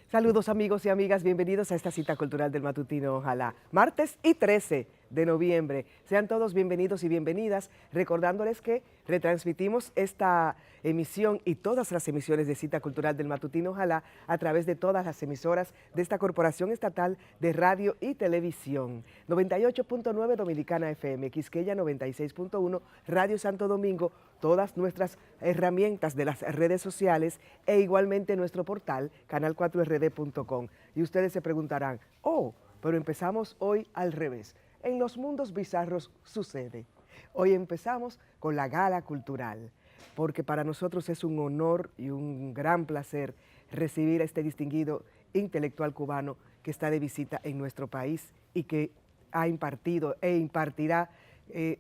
Saludos amigos y amigas, bienvenidos a esta cita cultural del Matutino Ojalá. Martes y 13 de noviembre. Sean todos bienvenidos y bienvenidas, recordándoles que retransmitimos esta emisión y todas las emisiones de cita cultural del Matutino Ojalá a través de todas las emisoras de esta Corporación Estatal de Radio y Televisión. 98.9 Dominicana FM, Quisqueya 96.1, Radio Santo Domingo, todas nuestras herramientas de las redes sociales e igualmente nuestro portal canal4rd.com. Y ustedes se preguntarán, pero empezamos hoy al revés. En los mundos bizarros sucede. Hoy empezamos con la gala cultural, porque para nosotros es un honor y un gran placer recibir a este distinguido intelectual cubano que está de visita en nuestro país y que ha impartido e impartirá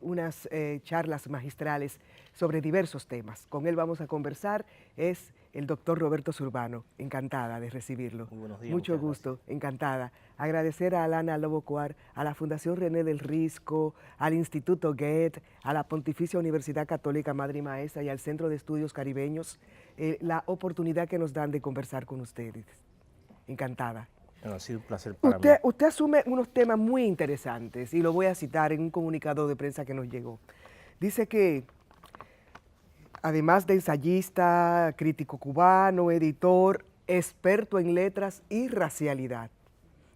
unas charlas magistrales sobre diversos temas. Con él vamos a conversar, es el doctor Roberto Zurbano. Encantada de recibirlo. Muy buenos días. Mucho gusto, encantada. Agradecer a Alana Lobo Cuar, a la Fundación René del Risco, al Instituto Goethe, a la Pontificia Universidad Católica Madre y Maestra y al Centro de Estudios Caribeños, la oportunidad que nos dan de conversar con ustedes. Encantada. Bueno, ha sido un placer para mí. Usted asume unos temas muy interesantes y lo voy a citar en un comunicado de prensa que nos llegó. Dice que, además de ensayista, crítico cubano, editor, experto en letras y racialidad.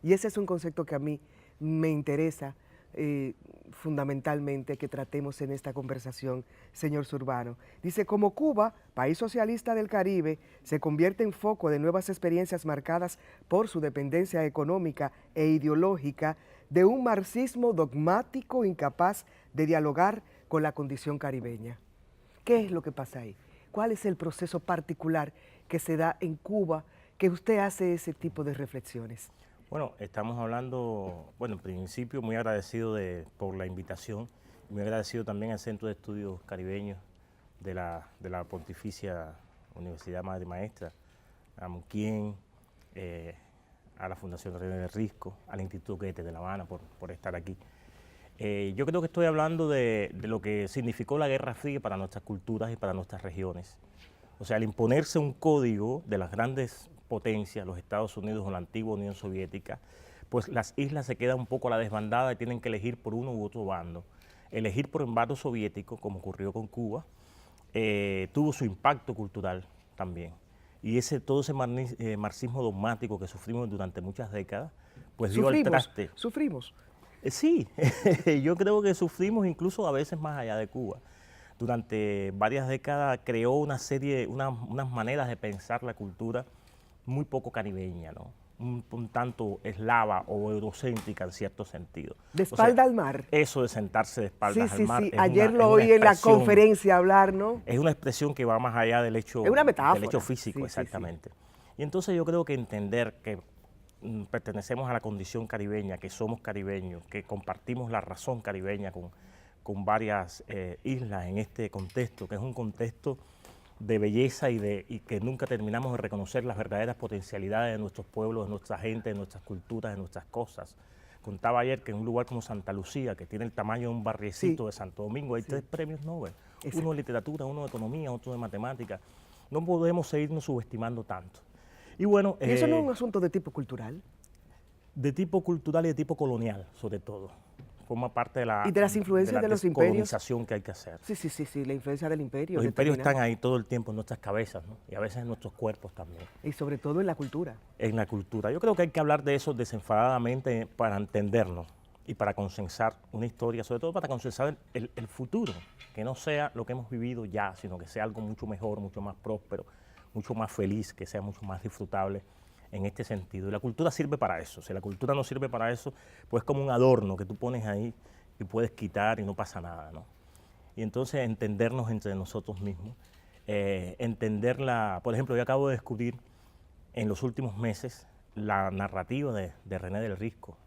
Y ese es un concepto que a mí me interesa fundamentalmente que tratemos en esta conversación, señor Zurbano. Dice, como Cuba, país socialista del Caribe, se convierte en foco de nuevas experiencias marcadas por su dependencia económica e ideológica de un marxismo dogmático incapaz de dialogar con la condición caribeña. ¿Qué es lo que pasa ahí? ¿Cuál es el proceso particular que se da en Cuba que usted hace ese tipo de reflexiones? Bueno, estamos hablando, en principio muy agradecido por la invitación, muy agradecido también al Centro de Estudios Caribeños de la Pontificia Universidad Madre y Maestra, a Muquien, a la Fundación René del Risco, al Instituto Goethe de La Habana por estar aquí. Yo creo que estoy hablando de lo que significó la Guerra Fría para nuestras culturas y para nuestras regiones. O sea, al imponerse un código de las grandes potencias, los Estados Unidos o la antigua Unión Soviética, pues las islas se quedan un poco a la desbandada y tienen que elegir por uno u otro bando. Elegir por el bando soviético, como ocurrió con Cuba, tuvo su impacto cultural también. Y todo ese marxismo dogmático que sufrimos durante muchas décadas, pues dio al traste. ¿Sufrimos? Sí, yo creo que sufrimos incluso a veces más allá de Cuba. Durante varias décadas creó unas maneras de pensar la cultura muy poco caribeña, ¿no? Un tanto eslava o eurocéntrica en cierto sentido. De espalda al mar. Eso de sentarse de espaldas al mar. Sí. Ayer lo oí en la conferencia hablar, ¿no? Es una expresión que va más allá del hecho, es una metáfora. Del hecho físico, exactamente. Y entonces yo creo que entender que pertenecemos a la condición caribeña, que somos caribeños, que compartimos la razón caribeña con varias islas en este contexto, que es un contexto de belleza y que nunca terminamos de reconocer las verdaderas potencialidades de nuestros pueblos, de nuestra gente, de nuestras culturas, de nuestras cosas. Contaba ayer que en un lugar como Santa Lucía, que tiene el tamaño de un barriecito de Santo Domingo, hay 3 premios Nobel, uno de literatura, uno de economía, otro de matemáticas. No podemos seguirnos subestimando tanto. Y bueno, ¿y eso no es un asunto de tipo cultural? De tipo cultural y de tipo colonial, sobre todo. Forma parte de la, ¿y de las influencias de los imperios? Descolonización que hay que hacer. Sí, la influencia del imperio. Los imperios están ahí todo el tiempo en nuestras cabezas, ¿no? Y a veces en nuestros cuerpos también. Y sobre todo en la cultura. En la cultura. Yo creo que hay que hablar de eso desenfadadamente para entendernos y para consensar una historia, sobre todo para consensar el futuro, que no sea lo que hemos vivido ya, sino que sea algo mucho mejor, mucho más próspero, mucho más feliz, que sea mucho más disfrutable en este sentido. Y la cultura sirve para eso. Si la cultura no sirve para eso, pues es como un adorno que tú pones ahí y puedes quitar y no pasa nada, ¿no? Y entonces entendernos entre nosotros mismos, por ejemplo, yo acabo de descubrir en los últimos meses la narrativa de René del Risco,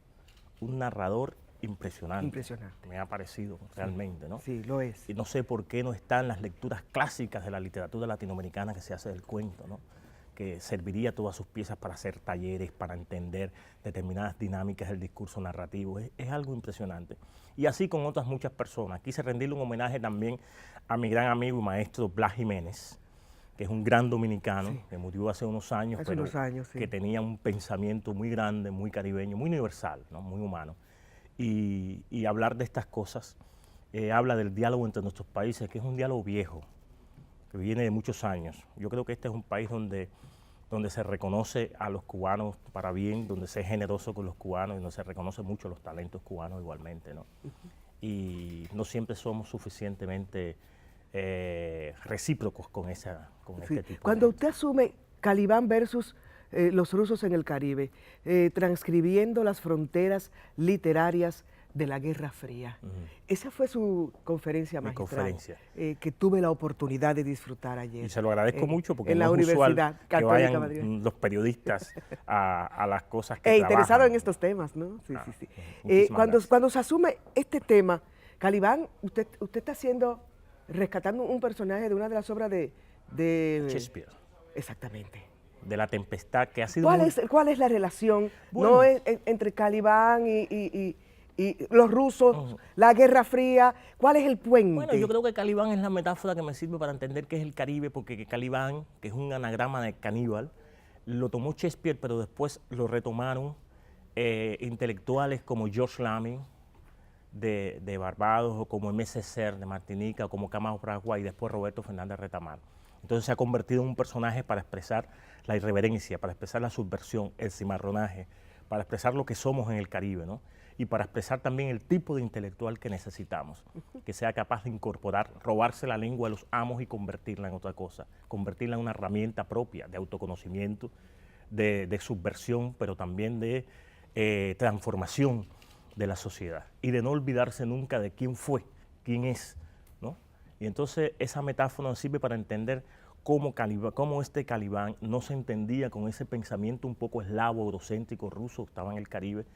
un narrador impresionante. Impresionante. Me ha parecido realmente, ¿no? Sí, lo es. Y no sé por qué no están las lecturas clásicas de la literatura latinoamericana que se hace del cuento, ¿no? Que serviría todas sus piezas para hacer talleres, para entender determinadas dinámicas del discurso narrativo. Es algo impresionante. Y así con otras muchas personas. Quise rendirle un homenaje también a mi gran amigo y maestro Blas Jiménez, que es un gran dominicano, Sí. que murió hace unos años, Hace pero unos años, sí. que tenía un pensamiento muy grande, muy caribeño, muy universal, ¿no? Muy humano. Y hablar de estas cosas habla del diálogo entre nuestros países, que es un diálogo viejo, que viene de muchos años. Yo creo que este es un país donde se reconoce a los cubanos para bien, donde se es generoso con los cubanos y donde se reconoce mucho los talentos cubanos igualmente, ¿no? Y no siempre somos suficientemente recíprocos con, Sí. este tipo Cuando de... usted asume Calibán versus los rusos en el Caribe, transcribiendo las fronteras literarias de la Guerra Fría. Esa fue su conferencia Mi magistral, conferencia. Que tuve la oportunidad de disfrutar ayer. Y se lo agradezco mucho porque en no la es usual Universidad que Católica vayan Madrid. los periodistas a las cosas que Interesado trabajan. en estos temas, ¿no? Sí, sí, sí. Muchísimas gracias. Cuando se asume este tema, Calibán, usted está rescatando un personaje de una de las obras de Shakespeare, exactamente. de La Tempestad, que ha sido muy... ¿Cuál es la relación Bueno. no entre Calibán y los rusos, la Guerra Fría? ¿Cuál es el puente? Bueno, yo creo que Calibán es la metáfora que me sirve para entender qué es el Caribe, porque Calibán, que es un anagrama de caníbal, lo tomó Shakespeare, pero después lo retomaron intelectuales como George Lamin de Barbados, o como M. Ceser de Martinica, o como Camao Fragua, y después Roberto Fernández Retamar. Entonces se ha convertido en un personaje para expresar la irreverencia, para expresar la subversión, el cimarronaje, para expresar lo que somos en el Caribe, ¿no? Y para expresar también el tipo de intelectual que necesitamos, que sea capaz de incorporar, robarse la lengua de los amos y convertirla en otra cosa, convertirla en una herramienta propia de autoconocimiento, de subversión, pero también de transformación de la sociedad, y de no olvidarse nunca de quién fue, quién es, ¿no? Y entonces esa metáfora nos sirve para entender cómo este Calibán no se entendía con ese pensamiento un poco eslavo, eurocéntrico, ruso, que estaba en el Caribe,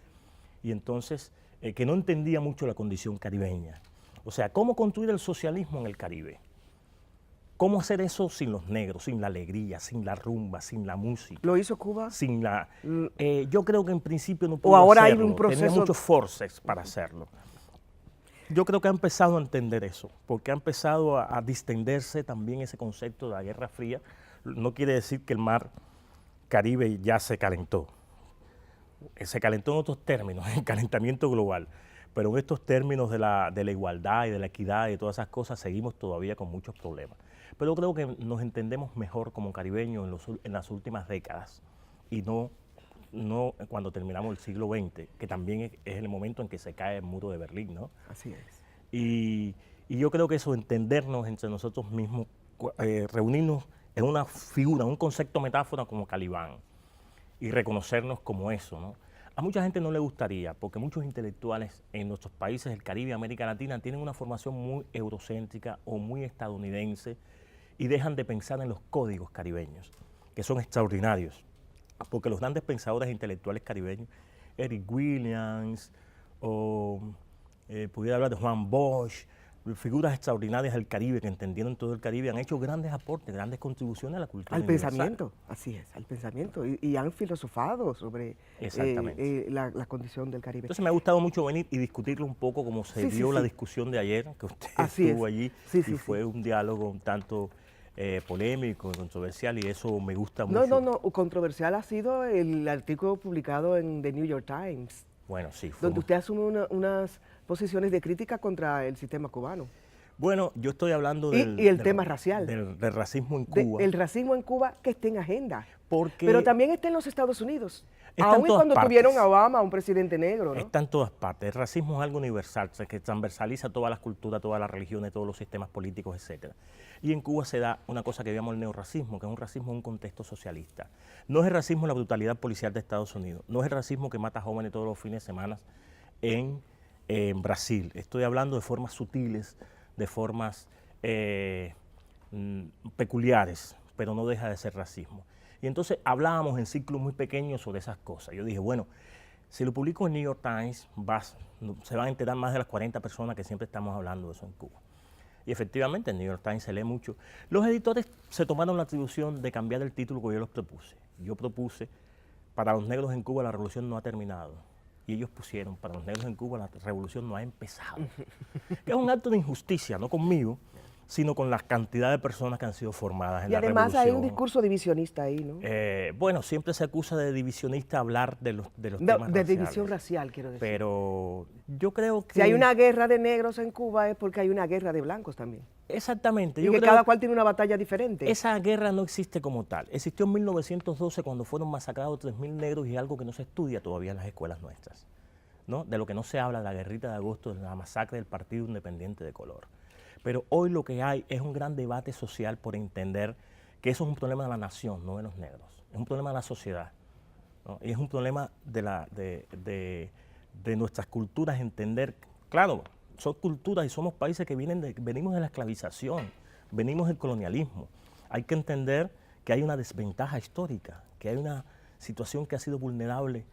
y entonces que no entendía mucho la condición caribeña. O sea, cómo construir el socialismo en el Caribe. ¿Cómo hacer eso sin los negros, sin la alegría, sin la rumba, sin la música? ¿Lo hizo Cuba? Sin la, yo creo que en principio no ¿O pudo ahora hay hacerlo, un proceso? tenía muchos forceps para hacerlo. Yo creo que ha empezado a entender eso, porque ha empezado a distenderse también ese concepto de la Guerra Fría. No quiere decir que el mar Caribe ya se calentó. Se calentó en otros términos, en calentamiento global, pero en estos términos de la igualdad y de la equidad y de todas esas cosas seguimos todavía con muchos problemas. Pero creo que nos entendemos mejor como caribeños en las últimas décadas y no cuando terminamos el siglo XX, que también es el momento en que se cae el muro de Berlín, ¿no? Así es. Y yo creo que eso, entendernos entre nosotros mismos, reunirnos en una figura, un concepto metáfora como Calibán, y reconocernos como eso, ¿no? A mucha gente no le gustaría, porque muchos intelectuales en nuestros países del Caribe y América Latina tienen una formación muy eurocéntrica o muy estadounidense y dejan de pensar en los códigos caribeños, que son extraordinarios, porque los grandes pensadores intelectuales caribeños, Eric Williams, o pudiera hablar de Juan Bosch, figuras extraordinarias del Caribe que entendieron todo el Caribe, han hecho grandes aportes, grandes contribuciones a la cultura Al universal. pensamiento, así es, al pensamiento. Y han filosofado sobre la condición del Caribe. Entonces me ha gustado mucho venir y discutirlo un poco como se dio la discusión de ayer, que usted estuvo allí, y fue un diálogo un tanto polémico, controversial, y eso me gusta mucho. No, controversial ha sido el artículo publicado en The New York Times. Bueno, sí. Donde usted asume unas posiciones de crítica contra el sistema cubano. Bueno, yo estoy hablando del tema racial. Del racismo en Cuba. El racismo en Cuba que está en agenda. Porque pero también está en los Estados Unidos. Aún y cuando tuvieron a Obama, un presidente negro, ¿no? Está en todas partes. El racismo es algo universal, que transversaliza todas las culturas, todas las religiones, todos los sistemas políticos, etc. Y en Cuba se da una cosa que llamamos el neorracismo, que es un racismo en un contexto socialista. No es el racismo la brutalidad policial de Estados Unidos, no es el racismo que mata jóvenes todos los fines de semana en Brasil. Estoy hablando de formas sutiles, de formas peculiares, pero no deja de ser racismo. Y entonces hablábamos en ciclos muy pequeños sobre esas cosas. Yo dije, bueno, si lo publico en New York Times, se van a enterar más de las 40 personas que siempre estamos hablando de eso en Cuba. Y efectivamente en New York Times se lee mucho. Los editores se tomaron la atribución de cambiar el título que yo les propuse. Yo propuse, para los negros en Cuba la revolución no ha terminado. Y ellos pusieron, para los negros en Cuba la revolución no ha empezado. Que es un acto de injusticia, no conmigo, sino con la cantidad de personas que han sido formadas en Y la además revolución. hay un discurso divisionista ahí, ¿no? Bueno, siempre se acusa de divisionista hablar de los No, temas de raciales. división racial, quiero decir. Pero yo creo que... Si hay una guerra de negros en Cuba es porque hay una guerra de blancos también. Exactamente. Y Yo que creo cada cual tiene una batalla diferente. esa guerra no existe como tal. Existió en 1912 cuando fueron masacrados 3.000 negros y algo que no se estudia todavía en las escuelas nuestras, ¿no? De lo que no se habla, de la guerrita de agosto, de la masacre del Partido Independiente de Color. Pero hoy lo que hay es un gran debate social por entender que eso es un problema de la nación, no de los negros. Es un problema de la sociedad, ¿no? Y es un problema de nuestras culturas, entender, claro, son culturas y somos países que venimos de la esclavización, venimos del colonialismo. Hay que entender que hay una desventaja histórica, que hay una situación que ha sido vulnerable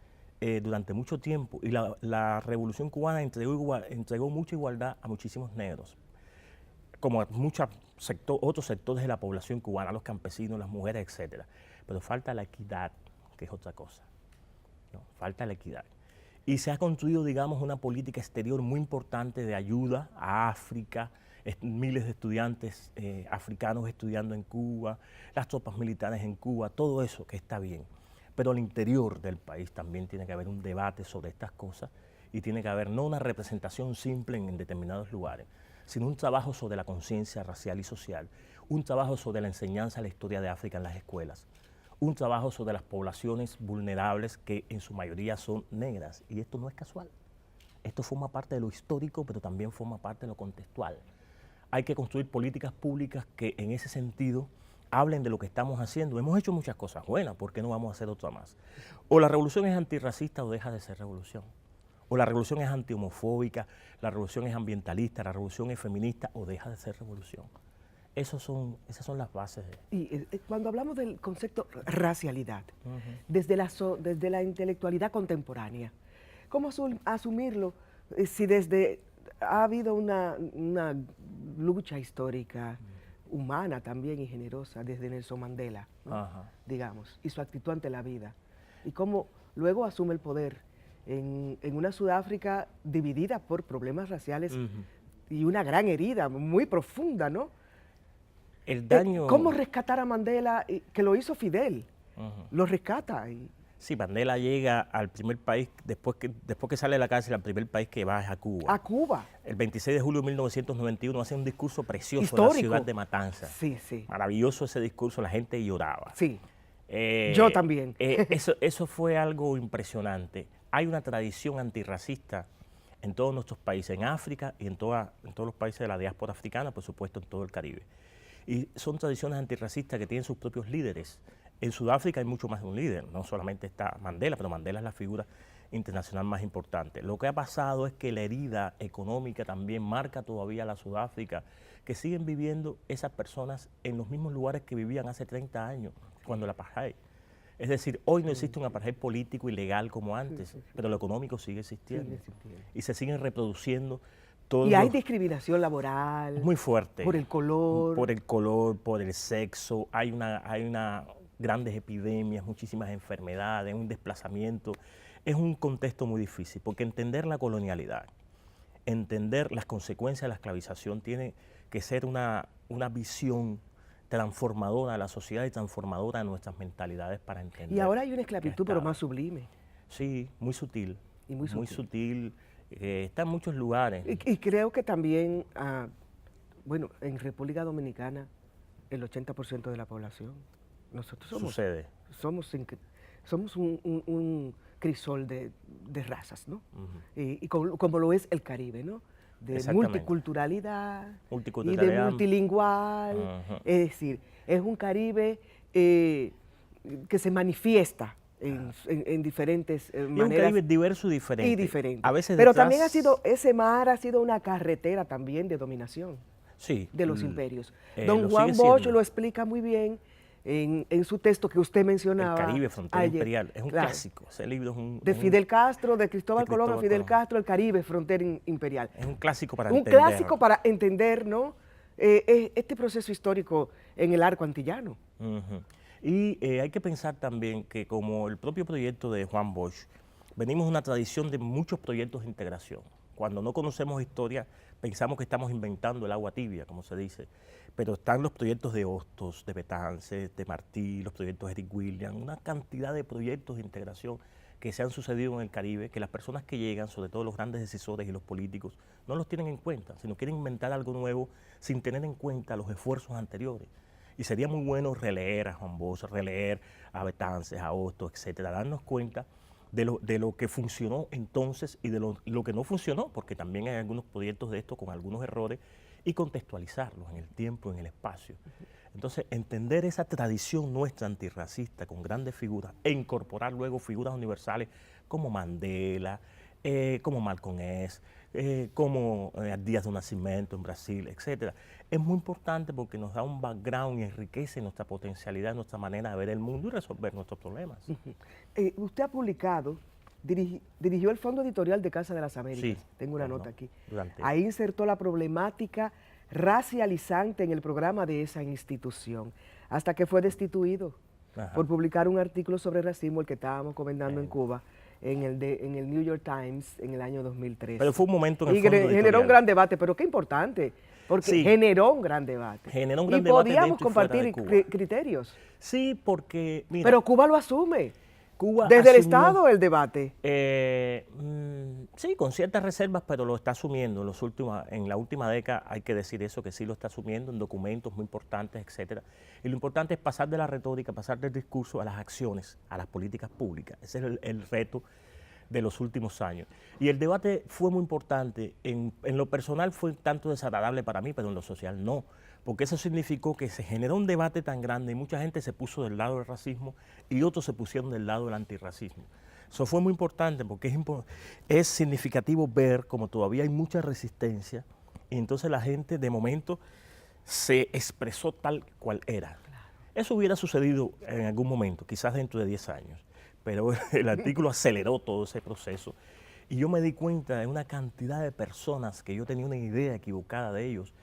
durante mucho tiempo y la Revolución Cubana entregó mucha igualdad a muchísimos negros, como a otros sectores de la población cubana, los campesinos, las mujeres, etc. Pero falta la equidad, que es otra cosa, ¿no? Falta la equidad. Y se ha construido, digamos, una política exterior muy importante de ayuda a África, miles de estudiantes africanos estudiando en Cuba, las tropas militares en Cuba, todo eso que está bien. Pero al interior del país también tiene que haber un debate sobre estas cosas y tiene que haber no una representación simple en determinados lugares, sino un trabajo sobre la conciencia racial y social, un trabajo sobre la enseñanza de la historia de África en las escuelas, un trabajo sobre las poblaciones vulnerables que en su mayoría son negras. Y esto no es casual. Esto forma parte de lo histórico, pero también forma parte de lo contextual. Hay que construir políticas públicas que en ese sentido hablen de lo que estamos haciendo. Hemos hecho muchas cosas buenas, ¿por qué no vamos a hacer otra más? O la revolución es antirracista o deja de ser revolución. O la revolución es antihomofóbica, la revolución es ambientalista, la revolución es feminista o deja de ser revolución. Esas son las bases. Y cuando hablamos del concepto racialidad, desde la intelectualidad contemporánea, ¿cómo asumirlo si desde ha habido una lucha histórica humana también y generosa desde Nelson Mandela, ¿no? Digamos, y su actitud ante la vida? Y cómo luego asume el poder en una Sudáfrica dividida por problemas raciales y una gran herida muy profunda, ¿no? El daño... ¿Cómo rescatar a Mandela, que lo hizo Fidel? Lo rescata. Sí, Mandela llega al primer país, después que sale de la cárcel, al primer país que va es a Cuba. A Cuba. El 26 de julio de 1991 hace un discurso precioso Histórico. en la ciudad de Matanzas. Sí, sí. Maravilloso ese discurso, la gente lloraba. Sí, yo también. Eso fue algo impresionante. Hay una tradición antirracista en todos nuestros países, en África y en todos los países de la diáspora africana, por supuesto en todo el Caribe. Y son tradiciones antirracistas que tienen sus propios líderes. En Sudáfrica hay mucho más de un líder, no solamente está Mandela, pero Mandela es la figura internacional más importante. Lo que ha pasado es que la herida económica también marca todavía la Sudáfrica, que siguen viviendo esas personas en los mismos lugares que vivían hace 30 años, cuando el apartheid. Es decir, hoy no existe un apartheid político y legal como antes, pero lo económico sigue existiendo. Y se siguen reproduciendo todos. Y hay discriminación laboral. Muy fuerte. Por el color. Por el color, por el sexo. Hay una grandes epidemias, muchísimas enfermedades, un desplazamiento. Es un contexto muy difícil, porque entender la colonialidad, entender las consecuencias de la esclavización tiene que ser una visión transformadora de la sociedad y transformadora de nuestras mentalidades para entender. Y ahora hay una esclavitud, pero más sublime. Sí, muy sutil. Y muy sutil. Está en muchos lugares. Y creo que también, bueno, en República Dominicana, el 80% de la población, nosotros somos un crisol de razas, ¿no? Y como lo es el Caribe, ¿no? De multiculturalidad y de multilingual. Es decir, es un Caribe que se manifiesta en diferentes maneras. Y un Caribe diverso y diferente. Y diferente. A veces pero también ese mar ha sido una carretera también de dominación de los imperios. Don Juan Bosch lo explica muy bien en su texto que usted mencionaba. El Caribe, Frontera ayer. Imperial. Es un clásico. Ese libro es un... De Fidel Castro, de Cristóbal Colón a Fidel Castro, el Caribe, Frontera Imperial. Es un clásico para entender. Un clásico para entender, ¿no? Este proceso histórico en el arco antillano. Y hay que pensar también que, como el propio proyecto de Juan Bosch, venimos de una tradición de muchos proyectos de integración. Cuando no conocemos historia, pensamos que estamos inventando el agua tibia, como se dice, pero están los proyectos de Hostos, de Betances, de Martí, los proyectos de Eric Williams, una cantidad de proyectos de integración que se han sucedido en el Caribe, que las personas que llegan, sobre todo los grandes decisores y los políticos, no los tienen en cuenta, sino quieren inventar algo nuevo sin tener en cuenta los esfuerzos anteriores. Y sería muy bueno releer a Juan Bosch, releer a Betances, a Hostos, etcétera, darnos cuenta de lo que funcionó entonces y de lo que no funcionó, porque también hay algunos proyectos de esto con algunos errores, y contextualizarlos en el tiempo, en el espacio. Entonces, entender esa tradición nuestra antirracista con grandes figuras e incorporar luego figuras universales como Mandela, como Malcolm X, como Díaz do Nascimento en Brasil, etc. Es muy importante porque nos da un background y enriquece nuestra potencialidad, nuestra manera de ver el mundo y resolver nuestros problemas. Usted ha publicado, dirigió el Fondo Editorial de Casa de las Américas, Sí, tengo una nota aquí. Durante Ahí insertó la problemática racializante en el programa de esa institución, hasta que fue destituido por publicar un artículo sobre racismo, el que estábamos comentando en Cuba, en el New York Times en el año 2013. Pero fue un momento en el y Fondo generó Editorial. un gran debate, pero qué importante, porque Sí. generó un gran debate. Generó un gran y debate podíamos dentro y fuera de compartir Cuba. criterios. Sí, porque, mira, Pero Cuba lo asume. Cuba Desde el asumió, Estado el debate. Sí, con ciertas reservas, pero lo está asumiendo. En la última década hay que decir eso, que sí lo está asumiendo en documentos muy importantes, etcétera. Y lo importante es pasar de la retórica, pasar del discurso a las acciones, a las políticas públicas. Ese es el reto de los últimos años. Y el debate fue muy importante. En lo personal fue tanto desagradable para mí, pero en lo social no. Porque eso significó que se generó un debate tan grande y mucha gente se puso del lado del racismo y otros se pusieron del lado del antirracismo. Eso fue muy importante porque es significativo ver como todavía hay mucha resistencia y entonces la gente de momento se expresó tal cual era. Eso hubiera sucedido en algún momento, quizás dentro de 10 años, pero el artículo aceleró todo ese proceso y yo me di cuenta de una cantidad de personas que yo tenía una idea equivocada de ellos.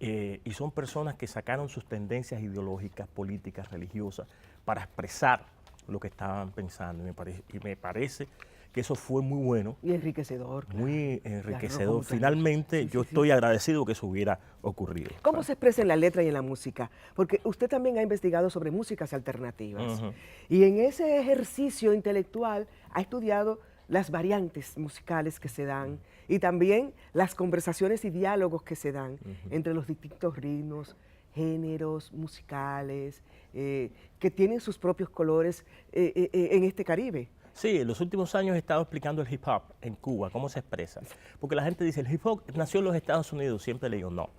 Y son personas que sacaron sus tendencias ideológicas, políticas, religiosas, para expresar lo que estaban pensando. Y me parece que eso fue muy bueno. Y enriquecedor. Claro. Muy enriquecedor. Finalmente, yo estoy agradecido que eso hubiera ocurrido. ¿Cómo se expresa en la letra y en la música? Porque usted también ha investigado sobre músicas alternativas. Y en ese ejercicio intelectual ha estudiado las variantes musicales que se dan y también las conversaciones y diálogos que se dan entre los distintos ritmos, géneros musicales, que tienen sus propios colores en este Caribe. Sí, en los últimos años he estado explicando el hip hop en Cuba, cómo se expresa. Porque la gente dice, el hip hop nació en los Estados Unidos, siempre le digo no.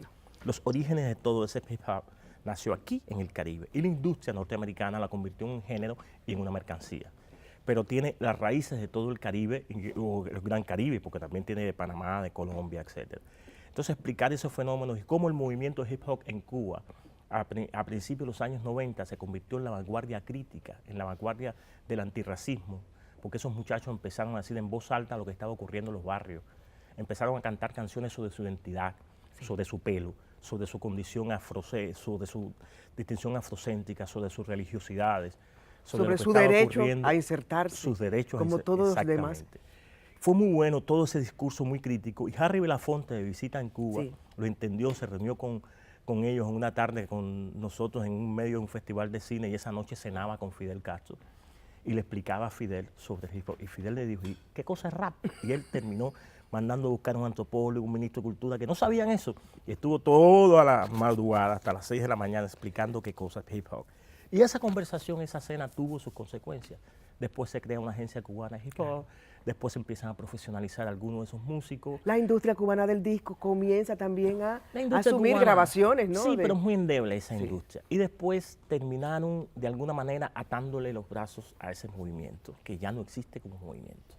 Los orígenes de todo ese hip hop nació aquí en el Caribe y la industria norteamericana la convirtió en un género y en una mercancía. Pero tiene las raíces de todo el Caribe, o el Gran Caribe, porque también tiene de Panamá, de Colombia, etc. Entonces, explicar esos fenómenos y cómo el movimiento hip hop en Cuba, a principios de los años 90, se convirtió en la vanguardia crítica, en la vanguardia del antirracismo, porque esos muchachos empezaron a decir en voz alta lo que estaba ocurriendo en los barrios, empezaron a cantar canciones sobre su identidad, sobre su pelo, sobre su condición sobre su distinción afrocéntrica, sobre sus religiosidades, sobre su derecho a insertarse, sus derechos como todos los demás. Fue muy bueno todo ese discurso muy crítico y Harry Belafonte, de visita en Cuba, lo entendió, se reunió con ellos en una tarde con nosotros en un medio de un festival de cine y esa noche cenaba con Fidel Castro y le explicaba a Fidel sobre el hip hop y Fidel le dijo, ¿qué cosa es rap? Y él terminó mandando a buscar un antropólogo, un ministro de Cultura, que no sabían eso y estuvo toda la madrugada hasta las 6 de la mañana explicando qué cosa es hip hop. Y esa conversación, esa cena tuvo sus consecuencias. Después se crea una agencia cubana de hip hop, después se empiezan a profesionalizar algunos de esos músicos. La industria cubana del disco comienza también a asumir grabaciones, ¿no? Sí, pero es muy endeble esa industria. Y después terminaron de alguna manera atándole los brazos a ese movimiento, que ya no existe como movimiento.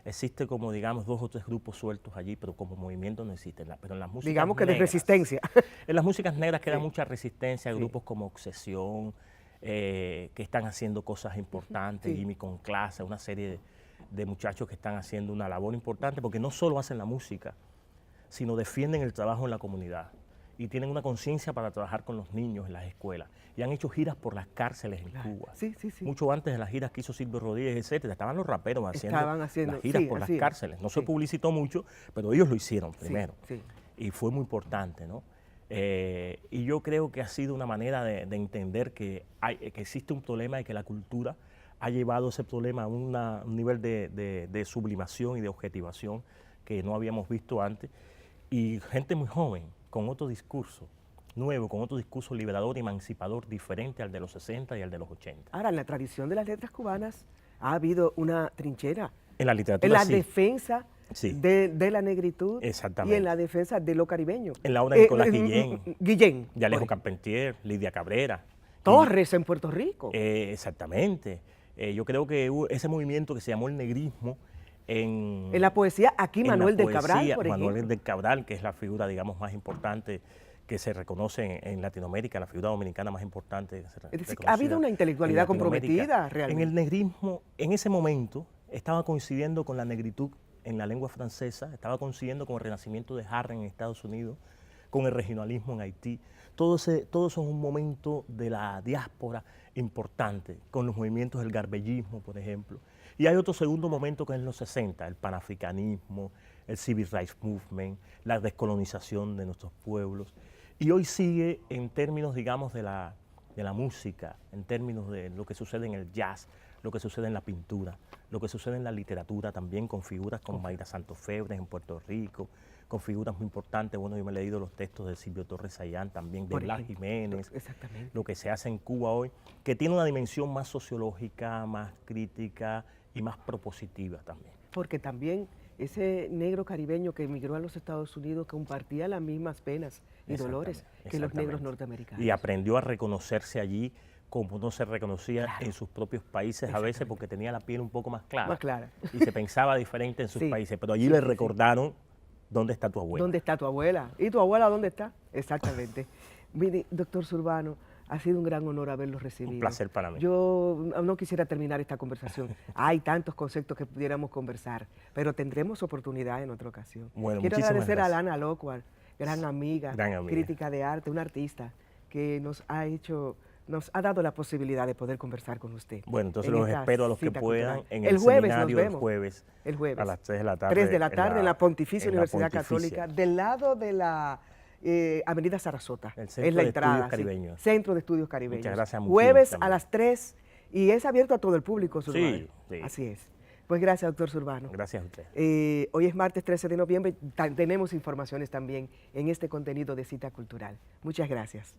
Existe como, digamos, 2 o 3 grupos sueltos allí, pero como movimiento no existe. Pero en las músicas digamos que negras, de resistencia. En las músicas negras queda mucha resistencia, grupos como Obsesión, que están haciendo cosas importantes, Jimmy con clase, una serie de muchachos que están haciendo una labor importante porque no solo hacen la música, sino defienden el trabajo en la comunidad y tienen una conciencia para trabajar con los niños en las escuelas y han hecho giras por las cárceles en Cuba. Mucho antes de las giras que hizo Silvio Rodríguez, etcétera, estaban los raperos haciendo las giras por las cárceles. No se publicitó mucho, pero ellos lo hicieron primero. y fue muy importante, ¿no? Y yo creo que ha sido una manera de entender que existe un problema y que la cultura ha llevado ese problema a un nivel de sublimación y de objetivación que no habíamos visto antes, y gente muy joven, con otro discurso nuevo, con otro discurso liberador, emancipador, diferente al de los 60 y al de los 80. Ahora, en la tradición de las letras cubanas ha habido una trinchera En la literatura en la sí. defensa Sí. de la negritud y Exactamente. en la defensa de lo caribeño. En la obra de Nicolás Guillén. de Alejo Por- Carpentier, Lidia Cabrera. Torres en Puerto Rico. Exactamente. Yo creo que ese movimiento que se llamó el negrismo En la poesía, aquí en Manuel la del Cabral, poesía, por ejemplo. Manuel del Cabral, que es la figura, digamos, más importante que se reconoce en Latinoamérica, la figura dominicana más importante. Que se Es decir, reconocida ha habido una intelectualidad en Latinoamérica. comprometida realmente. En el negrismo, en ese momento, estaba coincidiendo con la negritud en la lengua francesa, estaba coincidiendo con el renacimiento de Harlem en Estados Unidos, con el regionalismo en Haití. Todo son un momento de la diáspora importante, con los movimientos del garbellismo, por ejemplo. Y hay otro segundo momento que es en los 60, el panafricanismo, el Civil Rights Movement, la descolonización de nuestros pueblos. Y hoy sigue en términos, digamos, de la música, en términos de lo que sucede en el jazz, lo que sucede en la pintura, lo que sucede en la literatura también, con figuras como Mayra Santos Febres en Puerto Rico, con figuras muy importantes. Bueno, yo me he leído los textos de Silvio Torres Sayán también, de Por Blas ejemplo, Jiménez, exactamente. lo que se hace en Cuba hoy, que tiene una dimensión más sociológica, más crítica y más propositiva también. Porque también ese negro caribeño que emigró a los Estados Unidos compartía las mismas penas y dolores que los negros norteamericanos. Y aprendió a reconocerse allí como no se reconocía en sus propios países a veces, porque tenía la piel un poco más clara. Más clara. Y se pensaba diferente en sus Sí, países, pero allí sí, le sí, sí. recordaron dónde está tu abuela. ¿Dónde está tu abuela? ¿Y tu abuela dónde está? Exactamente. Mire, doctor Zurbano, ha sido un gran honor haberlo recibido. Un placer para mí. Yo no quisiera terminar esta conversación. Hay tantos conceptos que pudiéramos conversar, pero tendremos oportunidad en otra ocasión. Bueno, Quiero muchísimas agradecer gracias. a Lana Locuar, gran amiga, crítica de arte, una artista que nos ha dado la posibilidad de poder conversar con usted. Bueno, entonces en los esta espero a los que cita puedan cultural. en El el jueves nos seminario vemos. el jueves El a las 3 de la tarde. 3 de la tarde en la Pontificia en la Universidad Pontificia. Católica, del lado de la Avenida Sarasota. El Es Centro la de entrada. Estudios Sí, Caribeños. Centro de Estudios Caribeños. Muchas gracias a Mutín Jueves a también. las 3 y es abierto a todo el público, Zurbano. Sí, sí. Así es. Pues gracias, doctor Zurbano. Gracias a usted. Hoy es martes 13 de noviembre. Tenemos informaciones también en este contenido de Cita Cultural. Muchas gracias.